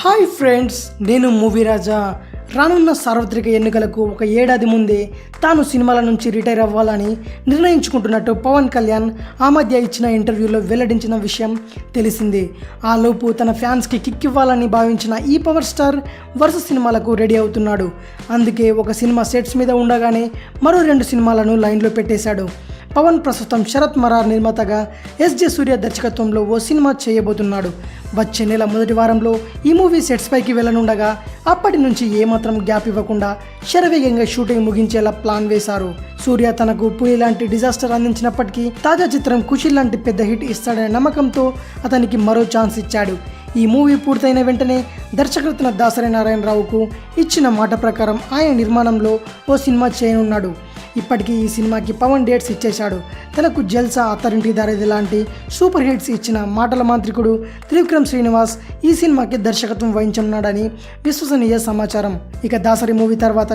Hi friends, నేను movie రాజా. రానున్న సార్వత్రిక ఎన్నికలకు ఒక ఏడాది ముందే తాను సినిమాల నుంచి రిటైర్ అవ్వాలని నిర్ణయించుకుంటున్నట్టు పవన్ కళ్యాణ్ ఆ మధ్య ఇచ్చిన ఇంటర్వ్యూలో వెల్లడించిన విషయం తెలిసిందే. ఆ లోపు తన ఫ్యాన్స్కి కిక్ ఇవ్వాలని భావించిన ఈ పవర్ స్టార్ వరుస సినిమాలకు రెడీ అవుతున్నాడు. అందుకే ఒక సినిమా సెట్స్ మీద ఉండగానే మరో 2 సినిమాలను లైన్లో పెట్టేశాడు. పవన్ ప్రస్తుతం శరత్ మరార్ నిర్మాతగా ఎస్జే సూర్య దర్శకత్వంలో ఓ సినిమా చేయబోతున్నాడు. వచ్చే నెల మొదటి వారంలో ఈ మూవీ సెట్స్ పైకి వెళ్ళనుండగా అప్పటి నుంచి ఏమాత్రం గ్యాప్ ఇవ్వకుండా శరవేగంగా షూటింగ్ ముగించేలా ప్లాన్ వేశారు. సూర్య తనకు పులి లాంటి డిజాస్టర్ అందించినప్పటికీ తాజా చిత్రం ఖుషి లాంటి పెద్ద హిట్ ఇస్తాడనే నమ్మకంతో అతనికి మరో ఛాన్స్ ఇచ్చాడు. ఈ మూవీ పూర్తయిన వెంటనే దర్శకరత్న దాసరి నారాయణరావుకు ఇచ్చిన మాట ప్రకారం ఆయన నిర్మాణంలో ఓ సినిమా చేయనున్నాడు. ఇప్పటికీ ఈ సినిమాకి పవన్ డేట్స్ ఇచ్చేశాడు. తనకు జల్సా, అత్తారింటి దారేది లాంటి సూపర్ హిట్స్ ఇచ్చిన మాటల మాంత్రికుడు త్రివిక్రమ్ శ్రీనివాస్ ఈ సినిమాకి దర్శకత్వం వహించనున్నాడని విశ్వసనీయ సమాచారం. ఇక దాసరి మూవీ తర్వాత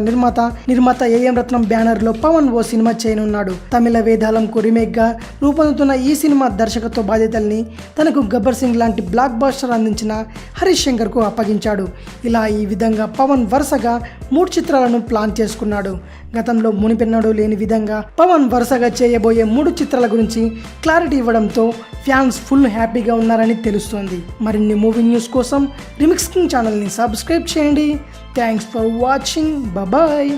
నిర్మాత ఏఎం రత్నం బ్యానర్లో పవన్ ఓ సినిమా చేయనున్నాడు. తమిళ వేదాలంకు రీమేక్గా రూపొందుతున్న ఈ సినిమా దర్శకత్వ బాధ్యతల్ని తనకు గబ్బర్ సింగ్ లాంటి బ్లాక్ బాస్టర్ అందించిన హరీష్ శంకర్కు అప్పగించాడు. ఇలా ఈ విధంగా పవన్ వరుసగా 3 చిత్రాలను ప్లాన్ చేసుకున్నాడు. గతంలో మునిపెన్నడూ లేని విధంగా పవన్ వరుసగా చేయబోయే 3 చిత్రాల గురించి క్లారిటీ ఇవ్వడంతో ఫ్యాన్స్ ఫుల్ హ్యాపీగా ఉన్నారని తెలుస్తోంది. మరిన్ని మూవీ న్యూస్ కోసం రిమిక్స్ కింగ్ ఛానల్ని సబ్స్క్రైబ్ చేయండి. Thanks for watching. బాయ్.